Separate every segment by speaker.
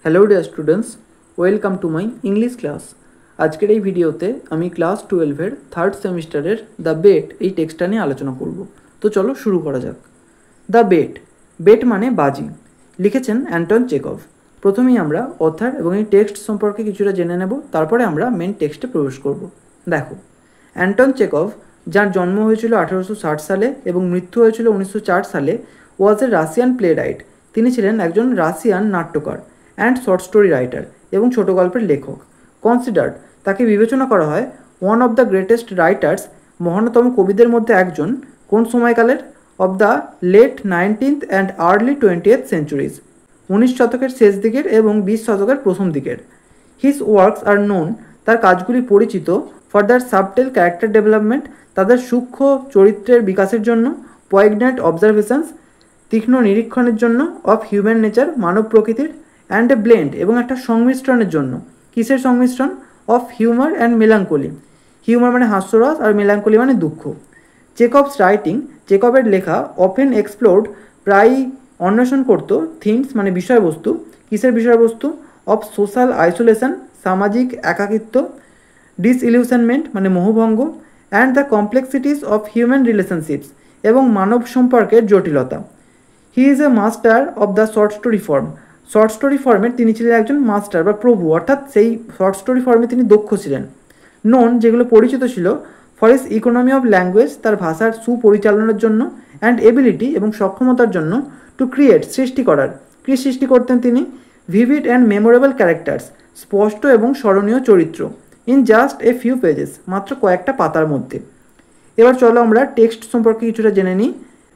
Speaker 1: Hello dear students, welcome to my English class. আজকের এই ভিডিওতে আমি ক্লাস 12-এর থার্ড সেমিস্টারের দ্য বেট এই টেক্সটটা নিয়ে আলোচনা করব। তো চলো শুরু করা যাক। দ্য বেট, বেট মানে বাজি, লিখেছেন অ্যান্টন চেকভ। প্রথমেই আমরা অথার এবং এই টেক্সট সম্পর্কে কিছুটা জেনে নেব, তারপরে আমরা মেন টেক্সটে প্রবেশ করব। দেখো, অ্যান্টন চেকভ, যার জন্ম হয়েছিল 1860 সালে এবং মৃত্যু হয়েছিল 1904 সালে, ওয়াজ এ রাশিয়ান প্লে রাইট। তিনি ছিলেন একজন রাশিয়ান নাট্যকার অ্যান্ড শর্ট স্টোরি রাইটার এবং ছোট গল্পের লেখক। কনসিডার্ড, তাকে বিবেচনা করা হয় one of the greatest writers, মহানতম কবিদের মধ্যে একজন। কোন সময়কালের? Of the late 19th and early 20th centuries, 19 শতকের শেষ দিকের এবং 20 শতকের প্রথম দিকের। হিজ ওয়ার্কস আর নোন, তার কাজগুলি পরিচিত, for there subtle character development, তাদের সূক্ষ্ম চরিত্রের বিকাশের জন্য, পয়েগনেন্ট অবজারভেশনস, তীক্ষ্ণ নিরীক্ষণের জন্য, অফ হিউম্যান নেচার, মানব প্রকৃতির, অ্যান্ড এ ব্লেন্ড, এবং একটা সংমিশ্রণের জন্য। কিসের সংমিশ্রণ? Of humour and melancholy. Humour মানে হাস্যরস আর মেলাঙ্কলি মানে দুঃখ। চেকভস রাইটিং, চেকভের লেখা, অফেন এক্সপ্লোর্ড, প্রায়ই অন্বেষণ করত, থিমস মানে বিষয়বস্তু। কিসের বিষয়বস্তু? অফ সোশ্যাল আইসোলেশন, সামাজিক একাকিত্ব, ডিসইলিউশনমেন্ট মানে মোহভঙ্গ, and the complexities of human relationships, এবং মানব সম্পর্কের জটিলতা। He is a master of the short story form. Short story ফর্মের তিনি ছিলেন একজন মাস্টার বা প্রভু, অর্থাৎ সেই শর্ট স্টোরি ফর্মে তিনি দক্ষ ছিলেন। নোন, যেগুলো পরিচিত ছিল, for is economy of language, তার ভাষার সুপরিচালনার জন্য, অ্যান্ড এবিলিটি এবং সক্ষমতার জন্য, টু ক্রিয়েট সৃষ্টি করার। কী সৃষ্টি করতেন তিনি? ভিভিড অ্যান্ড মেমোরেবল ক্যারেক্টার্স, স্পষ্ট এবং স্মরণীয় চরিত্র, in just a few pages, মাত্র কয়েকটা পাতার মধ্যে। এবার চলো আমরা টেক্সট সম্পর্কে কিছুটা জেনে নিই।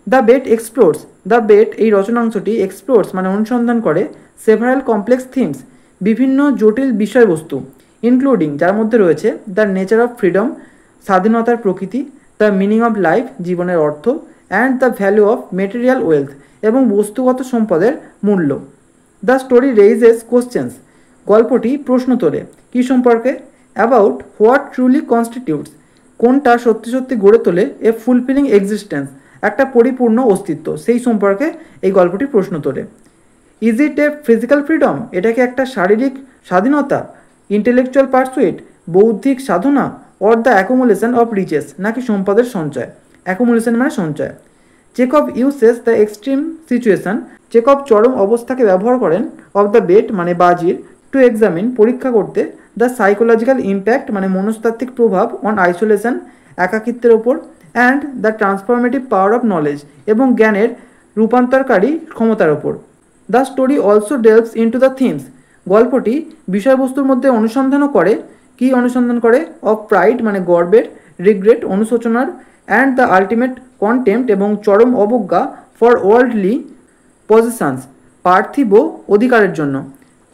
Speaker 1: The Bet explores, the Bet এই রচনাংশটি এক্সপ্লোরস মানে অনুসন্ধান করে, সেভারাল কমপ্লেক্স থিমস, বিভিন্ন জটিল বিষয়বস্তু, ইনক্লুডিং যার মধ্যে রয়েছে দ্য নেচার অফ ফ্রিডম, স্বাধীনতার প্রকৃতি, দ্য মিনিং অফ লাইফ, জীবনের অর্থ, and the value of material wealth, এবং বস্তুগত সম্পদের মূল্য। দ্য স্টোরি রেইজেস কোশ্চেন্স, গল্পটি প্রশ্ন তোলে। কী সম্পর্কে? অ্যাবাউট হোয়াট ট্রুলি কনস্টিটিউটস, কোনটা সত্যি সত্যি গড়ে তোলে এ ফুলফিলিং এক্সিস্টেন্স, একটা পরিপূর্ণ অস্তিত্ব, সেই সম্পর্কে এই গল্পটি প্রশ্ন তোলে। Is it a physical freedom, এটা কি একটা শারীরিক স্বাধীনতা? ইন্টেলেকচুয়াল পারসুইট, বৌদ্ধিক সাধনা, or the accumulation of riches, নাকি সম্পদের সঞ্চয়? অ্যাকুমুলেশন মানে সঞ্চয়। Chekhov uses the extreme situation, Chekhov চরম অবস্থাকে ব্যবহার করেন, অফ দ্য বেট মানে বাজির, টু এক্সামিন পরীক্ষা করতে, দ্য সাইকোলজিক্যাল ইম্প্যাক্ট মানে মনস্তাত্ত্বিক প্রভাব, অন আইসোলেশন একাকিত্বের ওপর, and the transformative power of knowledge, এবং জ্ঞানের রূপান্তরকারী ক্ষমতার ওপর। The story also delves into the themes, গল্পটি বিষয়বস্তুর মধ্যে অনুসন্ধানও করে। কি অনুসন্ধান করে? অফ প্রাইড মানে গর্বের, রিগ্রেট অনুশোচনার, অ্যান্ড দ্য আলটিমেট কন্টেম্প্ট এবং চরম অবজ্ঞা, ফর ওয়ার্ল্ডলি পজিশনস, পার্থিব অধিকারের জন্য।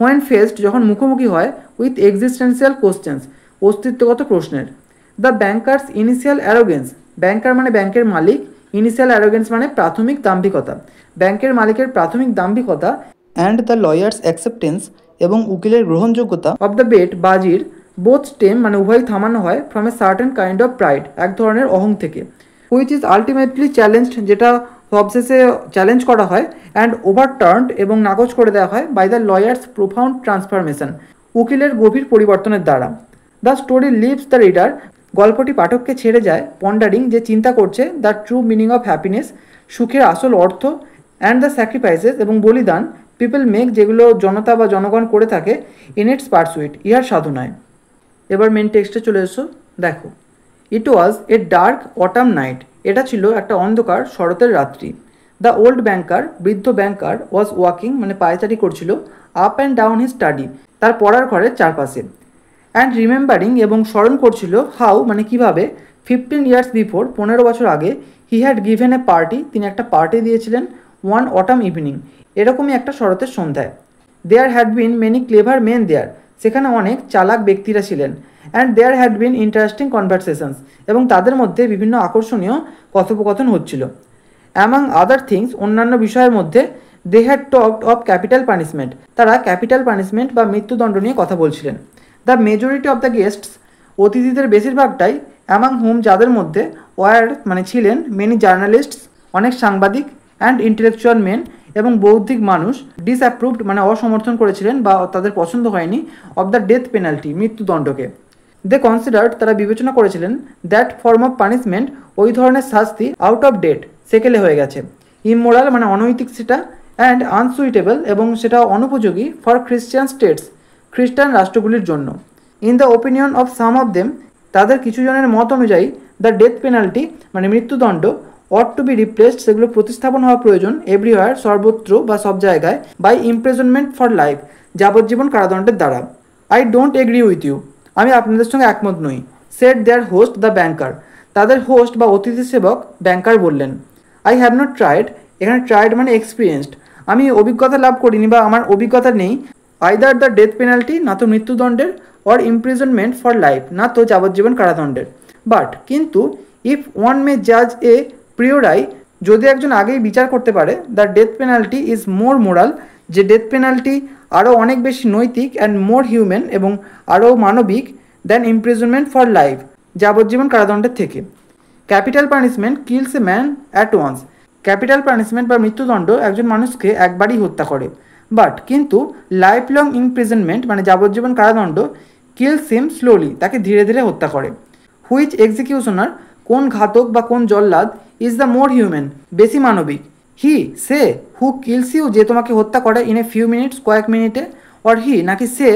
Speaker 1: হোয়েন ফেসড যখন মুখোমুখি হয়, উইথ এক্সিস্টেন্সিয়াল কোশ্চেন্স, অস্তিত্বগত প্রশ্নের। দ্য ব্যাংকার্স ইনিশিয়াল অ্যারোগেন্স, ব্যাংকার মানে ব্যাংকের মালিক, ইনিশিয়াল অ্যারোগেন্স মানে প্রাথমিক দাম্ভিকতা, ব্যাংকের মালিকের প্রাথমিক দাম্ভিকতা, অ্যান্ড দ্য লয়ার্স অ্যাকসেপ্টেন্স, এবং উকিলের গ্রহণযোগ্যতা, অফ দ্য বেট বাজির, বোথ স্টেম মানে উভয় থামানো হয়, from a certain kind of pride, এক ধরনের অহং থেকে, হুইচ ইজ আলটিমেটলি চ্যালেঞ্জড, যেটা সবশেষে চ্যালেঞ্জ করা হয়, অ্যান্ড ওভারটার্নড এবং নাকচ করে দেওয়া হয়, by the lawyer's profound transformation, উকিলের গভীর পরিবর্তনের দ্বারা। The story leaves the reader, গল্পটি পাঠককে ছেড়ে যায়, পন্ডারিং যে চিন্তা করছে, the true meaning of happiness, সুখের আসল অর্থ, অ্যান্ড দ্য স্যাক্রিফাইসেস এবং বলিদান, পিপল মেক, যেগুলো জনতা বা জনগণ করে থাকে, ইন ইটস পারসুইট, ইহার সাধনায়। এবার মেন টেক্সটে চলে এসো। দেখো, ইট ওয়াজ এ ডার্ক অটাম নাইট, এটা ছিল একটা অন্ধকার শরতের রাত্রি। দ্য ওল্ড ব্যাংকার, বৃদ্ধ ব্যাংকার, ওয়াজ ওয়াকিং মানে পায়চারি করছিল, up and down his study, তার পড়ার ঘরের চারপাশে, অ্যান্ড রিমেম্বারিং এবং স্মরণ করছিল, হাউ মানে কীভাবে, 15 ইয়ার্স বিফোর 15 বছর আগে, he had given a party, তিনি একটা পার্টি দিয়েছিলেন, ওয়ান অটাম ইভিনিং, এরকমই একটা শরতের সন্ধ্যায়। There had been many clever men there, সেখানে অনেক চালাক ব্যক্তিরা ছিলেন, and there had been interesting conversations, এবং তাদের মধ্যে বিভিন্ন আকর্ষণীয় কথোপকথন হচ্ছিল। অ্যামাং আদার থিংস, অন্যান্য বিষয়ের মধ্যে, they had talked of capital punishment, তারা ক্যাপিটাল পানিশমেন্ট বা মৃত্যুদণ্ড নিয়ে কথা বলছিলেন। The majority of the guests, অতিথিদের বেশিরভাগটাই, অ্যামাং হুম যাদের মধ্যে, ওয়ার মানে ছিলেন, মেনি জার্নালিস্টস অনেক সাংবাদিক, অ্যান্ড ইন্টেলেকচুয়াল মেন এবং বৌদ্ধিক মানুষ ডিসঅ্যাপ্রুভড মানে অসমর্থন করেছিলেন বা তাদের পছন্দ হয়নি অফ দ্য ডেথ পেনাল্টি মৃত্যুদণ্ডকে। দে কনসিডার্ড তারা বিবেচনা করেছিলেন দ্যাট ফর্ম অফ পানিশমেন্ট ওই ধরনের শাস্তি আউট অফ ডেট সেকেলে হয়ে গেছে, ইমোরাল মানে অনৈতিক সেটা, অ্যান্ড আনসুইটেবল এবং সেটা অনুপযোগী ফর খ্রিস্টান স্টেটস খ্রিস্টান রাষ্ট্রগুলির জন্য। In the opinion of some of them তাদের কিছু জনের মত অনুযায়ী দ্য ডেথ পেনাল্টি মানে মৃত্যুদণ্ড অট টু বি রিপ্লেসড সেগুলো প্রতিস্থাপন হওয়া প্রয়োজন এভরিওয়ার সর্বত্র বা সব জায়গায় বাই ইমপ্রেজনমেন্ট ফর লাইফ যাবজ্জীবন কারাদণ্ডের দ্বারা। I don't agree with you আমি আপনাদের সঙ্গে একমত নই। Said their host the banker তাদের হোস্ট বা অতিথি সেবক ব্যাংকার বললেন। আই হ্যাভ নট ট্রাইড এখানে ট্রাইড মানে এক্সপিরিয়েন্সড আমি অভিজ্ঞতা লাভ করিনি বা আমার অভিজ্ঞতা নেই আইদার দ্য ডেথ পেনাল্টি না তো মৃত্যুদণ্ডের অর ইমপ্রিজনমেন্ট ফর লাইফ না তো যাবজ্জীবন কারাদণ্ডের। বাট কিন্তু ইফ ওয়ান মে জাজ এ প্রিওরাই যদি একজন আগেই বিচার করতে পারে the death penalty is more moral যে ডেথ পেনাল্টি আরও অনেক বেশি নৈতিক অ্যান্ড মোর হিউম্যান এবং আরও মানবিক দ্যান ইমপ্রিজনমেন্ট ফর লাইফ যাবজ্জীবন কারাদণ্ডের থেকে। Capital punishment kills a man at once capital punishment বা মৃত্যুদণ্ড একজন মানুষকে একবারই হত্যা করে। বাট কিন্তু লাইফ লং ইমপ্রিজনমেন্ট মানে যাবজ্জীবন কারাদণ্ড কিলস হিম স্লোলি তাকে ধীরে ধীরে হত্যা করে। হুইচ এক্সিকিউশনার কোন ঘাতক বা কোন জল্লাদ ইজ দ্য মোর হিউম্যান বেশি মানবিক হি সে হু কিলস ইউ যে তোমাকে হত্যা করে ইন এ ফিউ মিনিটস কয়েক মিনিটে অর হি নাকি সে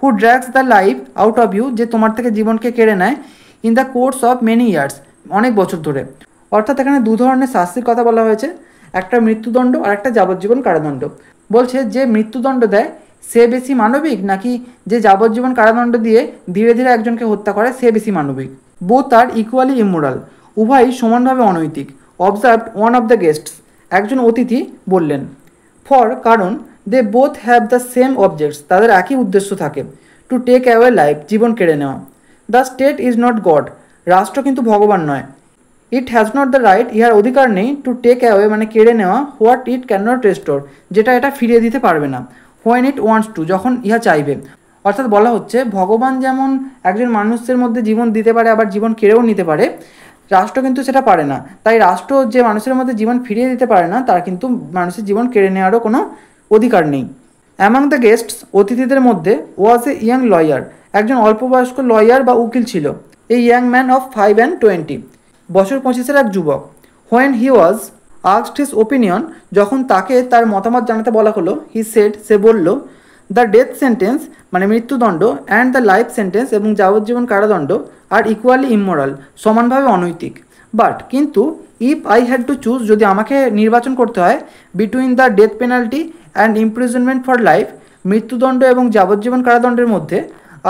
Speaker 1: who drags the life out of you যে তোমার থেকে জীবনকে কেড়ে নেয় in the course of many years অনেক বছর ধরে। অর্থাৎ এখানে দু ধরনের শাস্তির কথা বলা হয়েছে, একটা মৃত্যুদণ্ড আর একটা যাবজ্জীবন কারাদণ্ড। বলছে যে মৃত্যুদণ্ড দেয় সে বেশি মানবিক নাকি যে যাবজ্জীবন কারাদণ্ড দিয়ে ধীরে ধীরে একজনকে হত্যা করে সে বেশি মানবিক। বোথ আর ইকুয়ালি ইমোরাল উভয়ই সমানভাবে অনৈতিক। Observed one of the guests একজন অতিথি বললেন। ফর কারণ they both have the same objects তাদের একই উদ্দেশ্য থাকে টু টেক অ্যাওয়ে লাইফ জীবন কেড়ে নেওয়া। The state is not God রাষ্ট্র কিন্তু ভগবান নয়। It has not the right ইহার অধিকার নেই টু টেক অ্যাওয়ে মানে কেড়ে নেওয়া what it can not restore যেটা এটা ফিরিয়ে দিতে পারবে না। হোয়েন ইট ওয়ান্টস টু যখন ইহা চাইবে। অর্থাৎ বলা হচ্ছে ভগবান যেমন একজন মানুষের মধ্যে জীবন দিতে পারে আবার জীবন কেড়েও নিতে পারে, রাষ্ট্র কিন্তু সেটা পারে না। তাই রাষ্ট্র যে মানুষের মধ্যে জীবন ফিরিয়ে দিতে পারে না তার কিন্তু মানুষের জীবন কেড়ে নেওয়ারও কোনো অধিকার নেই। অ্যামাং দ্য গেস্টস অতিথিদের মধ্যে ওয়াজ এ ইয়াং লয়ার একজন অল্পবয়স্ক লয়ার বা উকিল ছিল। A young man of 5 and 20 বছর 25-এর এক যুবক। When he was asked his opinion যখন তাকে তার মতামত জানাতে বলা হলো হি সেড সে বলল দ্য ডেথ সেন্টেন্স মানে মৃত্যুদণ্ড অ্যান্ড দ্য লাইফ সেন্টেন্স এবং যাবজ্জীবন কারাদণ্ড আর ইকুয়ালি ইমোরাল সমানভাবে অনৈতিক। বাট কিন্তু if I had to choose যদি আমাকে নির্বাচন করতে হয় between the death penalty and imprisonment for life মৃত্যুদণ্ড এবং যাবজ্জীবন কারাদণ্ডের মধ্যে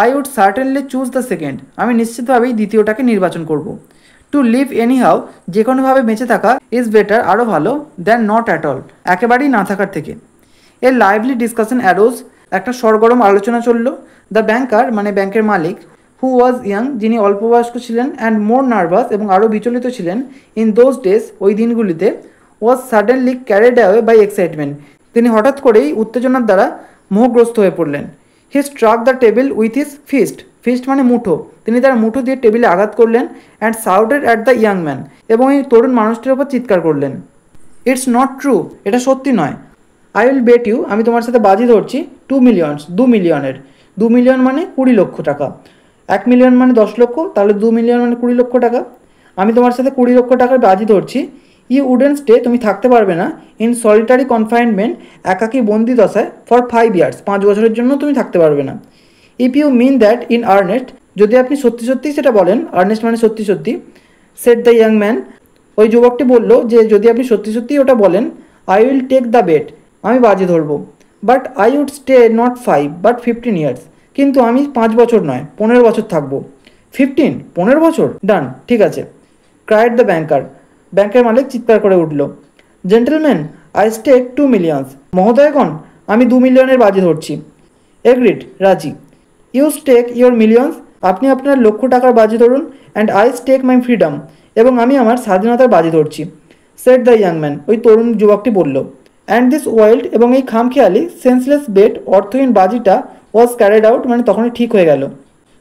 Speaker 1: I would certainly choose the second আমি নিশ্চিতভাবেই দ্বিতীয়টাকে নির্বাচন করব। টু লিভ এনি হাউ যে কোনোভাবে বেঁচে থাকা ইজ বেটার আরও ভালো দ্যান নট অ্যাট অল একেবারেই না থাকার থেকে। এ লাইভলি ডিসকাশন অ্যারোজ একটা সরগরম আলোচনা চলল। দ্য ব্যাংকার মানে ব্যাংকের মালিক হু ওয়াজ ইয়াং যিনি অল্পবয়স্ক ছিলেন অ্যান্ড মোর নার্ভাস এবং আরও বিচলিত ছিলেন ইন দোজ ডেজ ওই দিনগুলিতে was suddenly carried away by excitement তিনি হঠাৎ করেই উত্তেজনার দ্বারা মোহগ্রস্ত হয়ে পড়লেন। He struck the table with his fist fist মানে মুঠো তিনি তার মুঠো দিয়ে টেবিলে আঘাত করলেন and shouted at the young man এবং এই তরুণ মানুষটির ওপর চিৎকার করলেন। ইটস নট ট্রু এটা সত্যি নয়। আই উইল বেট ইউ আমি তোমার সাথে বাজি ধরছি 2 মিলিয়নস 2 মিলিয়নের 2 মিলিয়ন মানে 20 লক্ষ টাকা 1 মিলিয়ন মানে 10 লক্ষ তাহলে 2 মিলিয়ন মানে 20 লক্ষ টাকা আমি তোমার সাথে 20 লক্ষ টাকার বাজি ধরছি। ইউ উডেন্ট স্টে তুমি থাকতে পারবে না ইন সলিটারি কনফাইনমেন্ট একাকী বন্দি দশায় ফর 5 ইয়ার্স 5 বছরের জন্য তুমি থাকতে পারবে না। If you mean that in earnest যদি আপনি সত্যি সত্যিই সেটা বলেন আর্নেস্ট মানে সত্যি সত্যি সেড দ্য ইয়াং ম্যান ওই যুবকটি বলল যে যদি আপনি সত্যি সত্যিই ওটা বলেন I will take the bet আমি বাজি ধরবো। But I would stay not 5 but 15 years কিন্তু আমি 5 বছর নয় 15 বছর থাকবো। 15 বছর ডান ঠিক আছে। ক্রাইড দ্য ব্যাংকার ব্যাংকের মালিক চিৎকার করে উঠল। জেন্টলম্যান আই স্টেক 2 মিলিয়নস মহোদয়গণ আমি 2 মিলিয়নের বাজি ধরছি। এগ্রিড রাজি। ইউ স্টেক ইউর মিলিয়নস আপনি আপনার লক্ষ টাকার বাজি ধরুন and I stake my freedom এবং আমি আমার স্বাধীনতার বাজি ধরছি। সেড দ্য ইয়াং ম্যান ওই তরুণ যুবকটি বলল। অ্যান্ড দিস ওয়াইল্ড এবং এই খামখেয়ালি সেন্সলেস বেট অর্থহীন বাজিটা ওয়াজ ক্যারিড আউট মানে তখনই ঠিক হয়ে গেল।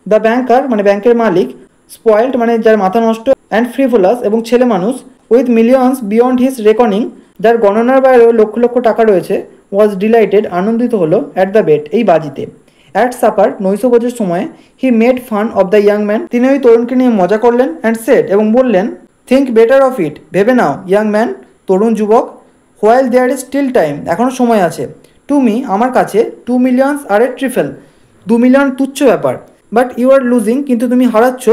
Speaker 1: দ্য ব্যাংকার মানে ব্যাংকের মালিক স্পয়েল্ড মানে যার মাথা নষ্ট অ্যান্ড ফ্রিভোলাস এবং ছেলে মানুষ with millions beyond his reckoning যার গণনার বাইরেও লক্ষ লক্ষ টাকা রয়েছে, ওয়াজ ডিলাইটেড, আনন্দিত হলো, অ্যাট দ্য বেট, এই বাজিতে। অ্যাট সাপার, নৈশভোজের সময়, he made fun of the young man, তিনি ওই তরুণকে নিয়ে মজা করলেন, অ্যান্ড সেড, এবং বললেন, থিঙ্ক বেটার অফ ইট, ভেবে নাও, ইয়াং ম্যান, তরুণ যুবক, while there is still time, এখনও সময় আছে, টু মি, আমার কাছে, 2 মিলিয়নস আর এ ট্রিফেল, 2 মিলিয়ন তুচ্ছ ব্যাপার, বাট ইউ আর লুজিং, কিন্তু তুমি হারাচ্ছ,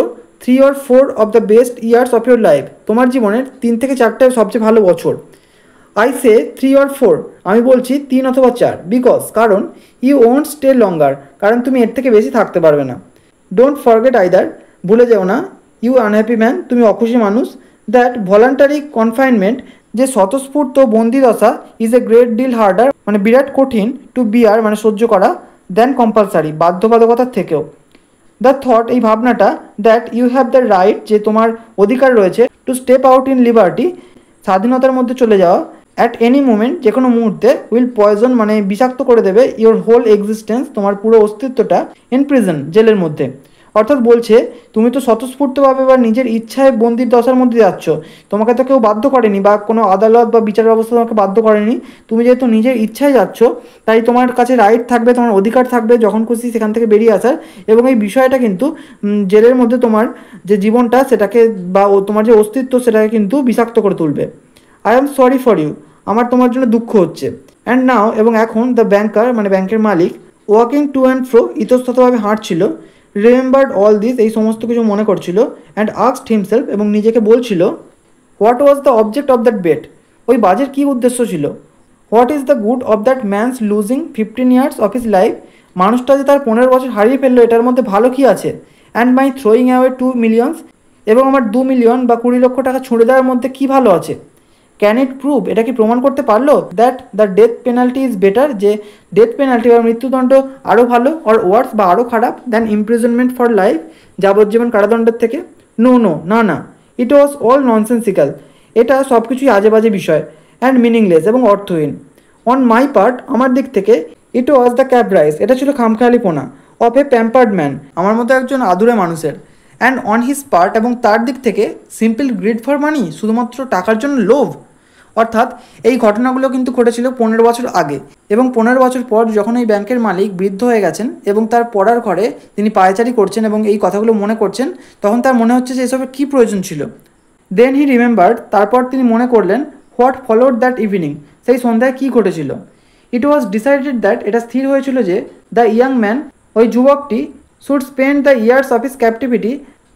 Speaker 1: 3 or 4 of the best years of your life, তোমার জীবনের 3 থেকে 4টা সবচেয়ে ভালো বছর। আই সে 3 or 4, আমি বলছি 3 অথবা 4, বিকজ, কারণ, ইউ ওন্ট স্টে লঙ্গার, কারণ তুমি এর থেকে বেশি থাকতে পারবে না। ডোন্ট ফরগেট আইদার, ভুলে যেও না, ইউ আনহ্যাপি ম্যান, তুমি অখুশি মানুষ, দ্যাট ভলান্টারি কনফাইনমেন্ট, যে স্বতঃস্ফূর্ত বন্দিদশা, is a great deal harder, মানে বিরাট কঠিন, টু বিয়ার, মানে সহ্য করা, দেন কম্পালসারি, বাধ্যবাধকতার থেকেও। দ্য থট, এই ভাবনাটা, that you have the right, যে তোমার অধিকার রয়েছে, to step out in liberty, স্বাধীনতার মধ্যে চলে যাওয়া, অ্যাট এনি মোমেন্ট, যে কোনো মুহূর্তে, উইল পয়জন, মানে বিষাক্ত করে দেবে, ইওর হোল এক্সিস্টেন্স, তোমার পুরো অস্তিত্বটা, ইন প্রিজন, জেলের মধ্যে। অর্থাৎ বলছে, তুমি তো স্বতঃস্ফূর্তভাবে বা নিজের ইচ্ছায় বন্দির দশার মধ্যে যাচ্ছ, তোমাকে তো কেউ বাধ্য করেনি, বা কোনো আদালত বা বিচার ব্যবস্থা তোমাকে বাধ্য করেনি, তুমি যেহেতু নিজের ইচ্ছায় যাচ্ছ, তাই তোমার কাছে রাইট থাকবে, তোমার অধিকার থাকবে যখন খুশি সেখান থেকে বেরিয়ে আসার, এবং এই বিষয়টা কিন্তু জেলের মধ্যে তোমার যে জীবনটা সেটাকে, বা তোমার যে অস্তিত্ব সেটাকে কিন্তু বিষাক্ত করে তুলবে। I am sorry for you, আমার তোমার জন্য দুঃখ হচ্ছে। অ্যান্ড নাও, এবং এখন, দ্য ব্যাংকার, মানে ব্যাংকের মালিক, ওয়াকিং টু অ্যান্ড ফ্রো, ইতস্ততভাবে হাঁটছিল, রিমেম্বার্ড অল দিস, এই সমস্ত কিছু মনে করছিল, অ্যান্ড আস্কড হিমসেলফ, এবং নিজেকে বলছিল, what was the object of that bet, ওই বাজের কী উদ্দেশ্য ছিল। What is the good of that man's losing 15 years of his life, মানুষটা যে তার 15 বছর হারিয়ে ফেললো, এটার মধ্যে ভালো কী আছে। And my throwing away 2 millions, এবং আমার 2 মিলিয়ন বা 20 লক্ষ টাকা ছুঁড়ে দেওয়ার মধ্যে কী ভালো আছে। ক্যান ইট প্রুভ, এটা কি প্রমাণ করতে পারলো, that the death penalty is better, যে ডেথ পেনাল্টি বা মৃত্যুদণ্ড আরও ভালো, অর ওয়ার্স, বা আরও খারাপ, দ্যান ইমপ্রিজনমেন্ট ফর লাইফ, যাবজ্জীবন কারাদণ্ডের থেকে। নো নো, না না, ইট ওয়াজ অল ননসেন্সিক্যাল, এটা সব কিছুই আজে বাজে বিষয়, অ্যান্ড মিনিংলেস, এবং অর্থহীন। অন মাই পার্ট, আমার দিক থেকে, ইট ওয়াজ দ্য ক্যাপ্রাইস, এটা ছিল খামখেয়ালিপনা, অফ এ প্যাম্পার্ড ম্যান, আমার মতো একজন আদুরে মানুষের। অ্যান্ড অন হিজ পার্ট, এবং তার দিক থেকে, সিম্পল গ্রিড ফর মানি, শুধুমাত্র টাকার জন্য লোভ। অর্থাৎ এই ঘটনাগুলো কিন্তু ঘটেছিল 15 বছর আগে, এবং 15 বছর পর যখন এই ব্যাংকের মালিক বৃদ্ধ হয়ে গেছেন এবং তার পড়ার ঘরে তিনি পায়চারি করছেন এবং এই কথাগুলো মনে করছেন, তখন তার মনে হচ্ছে যে এসবের কী প্রয়োজন ছিল। দেন হি রিমেম্বার্ড, তারপর তিনি মনে করলেন, হোয়াট ফলোড দ্যাট ইভিনিং, সেই সন্ধ্যায় কী ঘটেছিল। ইট ওয়াজ ডিসাইডেড দ্যাট, এটা স্থির হয়েছিল যে, দ্য ইয়াং ম্যান, ওই যুবকটি, should spend the years of his captivity,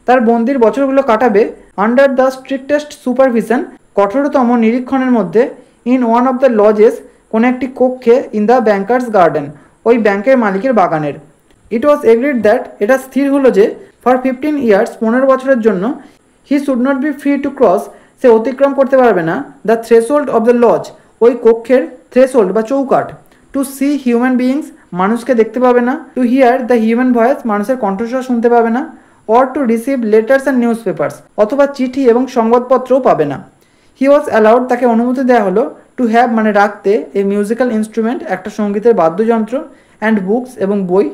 Speaker 1: তার বন্দির বছরগুলো কাটাবে, আন্ডার দ্য স্ট্রিক্টেস্ট সুপারভিশন, কঠোরতম নিরীক্ষণের মধ্যে, ইন ওয়ান অফ দ্য লজেস, কোনো একটি কক্ষে, ইন দ্য ব্যাংকার্স গার্ডেন, ওই ব্যাংকের মালিকের বাগানের। ইট ওয়াজ এগ্রিড দ্যাট, এটা স্থির হলো যে, ফর 15 ইয়ার্স, 15 বছরের জন্য, he should not be free to cross, সে অতিক্রম করতে পারবে না, the threshold of the lodge, ওই কক্ষের থ্রেশহোল্ড বা চৌকাঠ, টু সি হিউম্যান বিইংস, মানুষকে দেখতে পাবে না, to hear the human voice, মানুষের কণ্ঠস্বর শুনতে পাবে না, or to receive letters and newspapers, অথবা চিঠি এবং সংবাদপত্রও পাবে না। হি ওয়াজ অ্যালাউড, তাকে অনুমতি দেওয়া হলো, টু হ্যাভ, মানে রাখতে, এ মিউজিক্যাল ইনস্ট্রুমেন্ট, একটা সঙ্গীতের বাদ্যযন্ত্র, অ্যান্ড বুকস, এবং বই,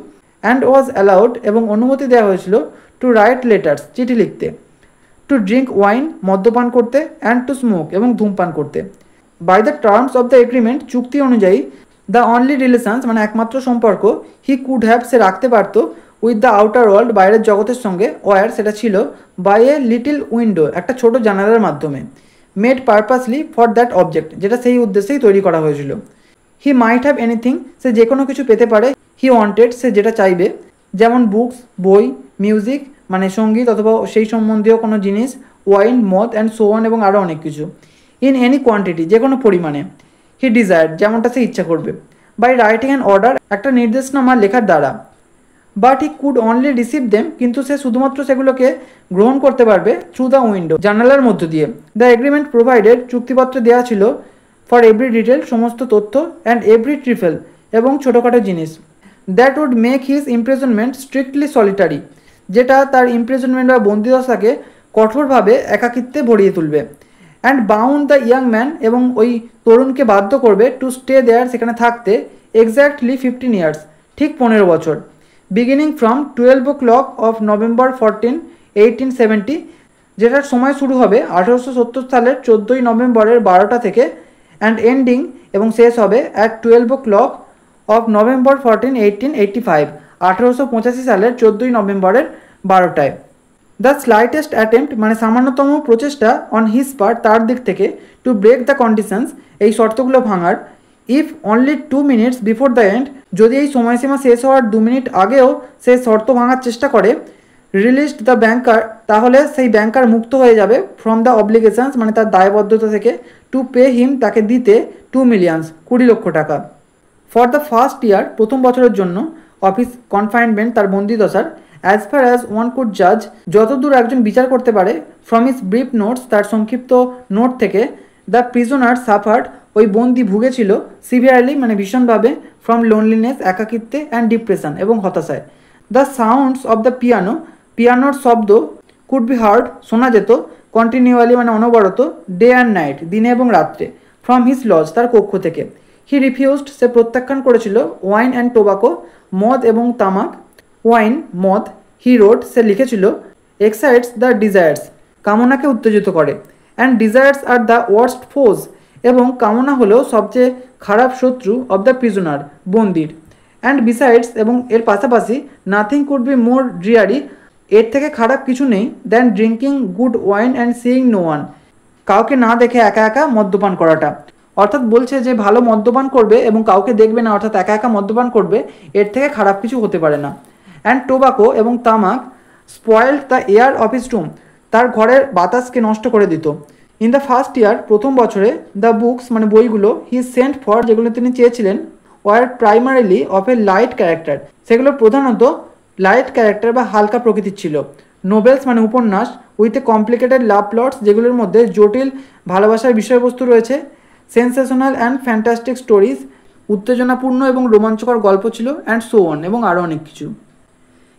Speaker 1: অ্যান্ড ওয়াজ অ্যালাউড, এবং অনুমতি দেওয়া হয়েছিল, টু রাইট লেটার্স, চিঠি লিখতে, টু ড্রিঙ্ক ওয়াইন, মদ্যপান করতে, অ্যান্ড টু স্মোক, এবং ধূমপান করতে। By the terms of the agreement, চুক্তি অনুযায়ী, দ্য অনলি রিলেশনস, মানে একমাত্র সম্পর্ক, হি কুড হ্যাভ, সে রাখতে পারত, উইথ দ্য আউটার ওয়ার্ল্ড, বাইরের জগতের সঙ্গে, ওয়ার, সেটা ছিল, বাই এ লিটিল উইন্ডো, একটা ছোট জানালার মাধ্যমে, made purposely for that object, যেটা সেই উদ্দেশ্যেই তৈরি করা হয়েছিল। হি মাইট হ্যাভ এনিথিং, সে যে কোনো কিছু পেতে পারে, হি ওয়ান্টেড, সে যেটা চাইবে, যেমন বুকস, বই, মিউজিক, মানে সঙ্গীত অথবা সেই সম্বন্ধীয় কোনো জিনিস, ওয়াইন, মদ, অ্যান্ড সো অন, এবং আরও অনেক কিছু, ইন এনি কোয়ান্টিটি, যে কোনো পরিমাণে, হি ডিজায়ার্ড, যেমনটা সে ইচ্ছা করবে, বাই রাইটিং অ্যান অর্ডার, একটা নির্দেশনামা লেখার দ্বারা, but he could only receive them, কিন্তু সে শুধুমাত্র সেগুলোকে গ্রহণ করতে পারবে, থ্রু দ্য উইন্ডো, জানালার মধ্য দিয়ে। দ্য এগ্রিমেন্ট প্রোভাইডেড, চুক্তিপত্রে দেওয়া ছিল, ফর এভরি ডিটেল, সমস্ত তথ্য, অ্যান্ড এভরি ট্রিফেল, এবং ছোটোখাটো জিনিস, that would make his imprisonment strictly solitary, যেটা তার ইমপ্রিজনমেন্ট বা বন্দিদশাকে কঠোরভাবে একাকিত্বে ভরিয়ে তুলবে, and bound the young man, এবং ওই তরুণকে বাধ্য করবে, টু স্টে দেয়ার, সেখানে থাকতে, এক্স্যাক্টলি 15 ইয়ার্স, ঠিক 15 বছর, beginning from 12 o'clock of November 14, 1870, যেটার সময় শুরু হবে 1870 সালের 14ই নভেম্বরের 12টা থেকে, অ্যান্ড এন্ডিং এবং শেষ হবে অ্যাট 12 o'clock of November 14, 1885, 1885 সালের 14ই নভেম্বরের 12টায়। দ্য স্লাইটেস্ট অ্যাটেম্প্ট মানে সামান্যতম প্রচেষ্টা অন হিজ পার্ট তার দিক থেকে টু ব্রেক দ্য কন্ডিশনস এই শর্তগুলো ভাঙার, if only 2 minutes before the end যদি এই সময়সীমা শেষ হওয়ার 2 মিনিট আগেও সে শর্ত ভাঙার চেষ্টা করে, রিলিজড দ্য ব্যাংকার তাহলে সেই ব্যাংকার মুক্ত হয়ে যাবে ফ্রম দ্য অব্লিগেশনস মানে তার দায়বদ্ধতা থেকে, টু পে হিম তাকে দিতে 2 million 20 লক্ষ টাকা। ফর দ্য ফার্স্ট ইয়ার প্রথম বছরের জন্য অফিস কনফাইনমেন্ট তার বন্দিদশার, as far as one could জাজ যতদূর একজন বিচার করতে পারে, ফ্রম ইস ব্রিফ নোটস তার সংক্ষিপ্ত নোট থেকে, দ্য প্রিজনার সাফার্ড ওই বন্দি ভুগেছিল সিভিয়ারলি মানে ভীষণভাবে, ফ্রম লোনলিনেস একাকিত্বে অ্যান্ড ডিপ্রেশন এবং হতাশায়। The sounds of the piano পিয়ানোর শব্দ কুড বি হার্ড শোনা যেত, কন্টিনিউয়ালি মানে অনবরত, ডে অ্যান্ড নাইট দিনে এবং রাত্রে, ফ্রম হিজ লজ তার কক্ষ থেকে। হি রিফিউজড সে প্রত্যাখ্যান করেছিল, ওয়াইন অ্যান্ড টোবাকো মদ এবং তামাক, ওয়াইন মদ, হি রোড সে লিখেছিল, এক্সাইটস দ্য ডিজায়ার্স কামনাকে উত্তেজিত করে, and desires are the worst foes এবং কামনা হলো সবচেয়ে খারাপ শত্রু অব দ্য প্রিজনার বন্দির, অ্যান্ড বিসাইডস এবং এর পাশাপাশি, nothing could be more dreary এর থেকে খারাপ কিছু নেই, than drinking good wine and seeing no one কাউকে না দেখে একা একা মদ্যপান করাটা। অর্থাৎ বলছে যে ভালো মদ্যপান করবে এবং কাউকে দেখবে না, অর্থাৎ একা একা মদ্যপান করবে, এর থেকে খারাপ কিছু হতে পারে না। অ্যান্ড টোবাকো এবং তামাক spoiled the air of his room তার ঘরের বাতাসকে নষ্ট করে দিত। ইন দ্য ফার্স্ট ইয়ার প্রথম বছরে, দ্য বুকস মানে বইগুলো হি সেন্ট ফর যেগুলো তিনি চেয়েছিলেন, were primarily of a light character সেগুলো প্রধানত লাইট ক্যারেক্টার বা হালকা প্রকৃতির ছিল। নোবেলস মানে উপন্যাস, with a complicated love plots যেগুলোর মধ্যে জটিল ভালোবাসার বিষয়বস্তু রয়েছে, সেন্সেশনাল অ্যান্ড ফ্যান্টাস্টিক স্টোরিজ উত্তেজনাপূর্ণ এবং রোমাঞ্চকর গল্প ছিল, অ্যান্ড সো অন এবং আরও অনেক কিছু।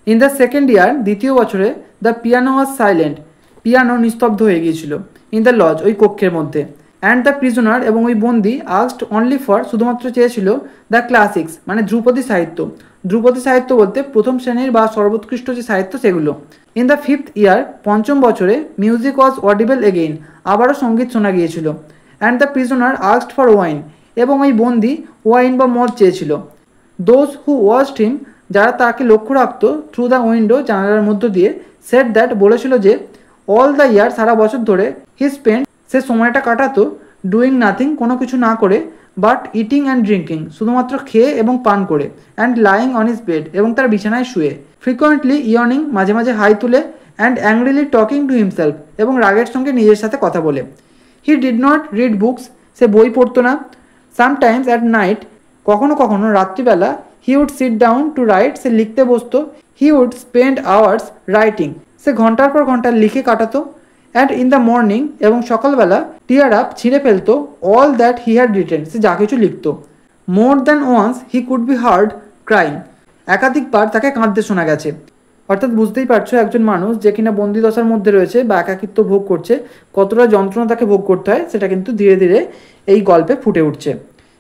Speaker 1: ইন দ্য সেকেন্ড ইয়ার দ্বিতীয় বছরে, the piano was silent piano নিস্তব্ধ হয়ে গিয়েছিল, ইন দ্য লজ ওই কক্ষের মধ্যে, অ্যান্ড দ্য প্রিজনার এবং ওই বন্দি আস্কড অনলি ফর শুধুমাত্র চেয়েছিল, দ্য ক্লাসিক্স মানে ধ্রুপদী সাহিত্য, ধ্রুপদী সাহিত্য বলতে প্রথম শ্রেণীর বা সর্বোৎকৃষ্ট যে সাহিত্য সেগুলো। ইন দ্য ফিফথ ইয়ার পঞ্চম বছরে, মিউজিক ওয়াজ অডিবল এগেইন আবারও সঙ্গীত শোনা গিয়েছিল, and the prisoner asked for wine এবং ওই বন্দি ওয়াইন বা মদ চেয়েছিল। দোজ হু ওয়াচড হিম যারা তাকে লক্ষ্য রাখত, থ্রু দ্য উইন্ডো জানালার মধ্য দিয়ে, সেড দ্যাট বলেছিল যে, অল দ্য ইয়ার সারা বছর ধরে, হি স্পেন্ড সে সময়টা কাটাতো, ডুইং নাথিং কোনো কিছু না করে, বাট ইটিং অ্যান্ড ড্রিঙ্কিং শুধুমাত্র খেয়ে এবং পান করে, and lying on his bed এবং তার বিছানায় শুয়ে, ফ্রিকোয়েন্টলি ইয়র্নিং মাঝে মাঝে হাই তুলে, and angrily talking to himself এবং রাগের সঙ্গে নিজের সাথে কথা বলে। He did not read books সে বই পড়তো না। সামটাইমস অ্যাট নাইট কখনো কখনো রাত্রিবেলা, he would sit down to write সে লিখতে বসতো, he would spend hours writing সে ঘন্টার পর ঘন্টা লিখে কাটাতো, অ্যান্ড ইন দ্য মর্নিং এবং সকালবেলা, টিয়ার আপ ছিঁড়ে ফেলতো all that he had written সে যা কিছু লিখতো। মোর than once he could be heard crying একাধিকবার তাকে কাঁদতে শোনা গেছে। অর্থাৎ বুঝতেই পারছো একজন মানুষ যে কিনা বন্দিদশার মধ্যে রয়েছে বা একাকিত্ব ভোগ করছে, কতটা যন্ত্রণা তাকে ভোগ করতে হয় সেটা কিন্তু ধীরে ধীরে এই গল্পে ফুটে উঠছে।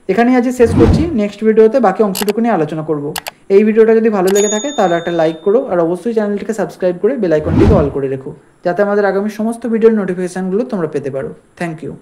Speaker 1: এখানেই আজ শেষ করছি, নেক্সট ভিডিওতে বাকি অংশটুকু নিয়ে আলোচনা করব। এই ভিডিওটা যদি ভালো লেগে থাকে তাহলে একটা লাইক করো, আর অবশ্যই চ্যানেলটিকে সাবস্ক্রাইব করে বেল আইকনটিকে অল করে রেখো, যাতে আমাদের আগামী সমস্ত ভিডিওর নোটিফিকেশানগুলো তোমরা পেতে পারো। Thank you.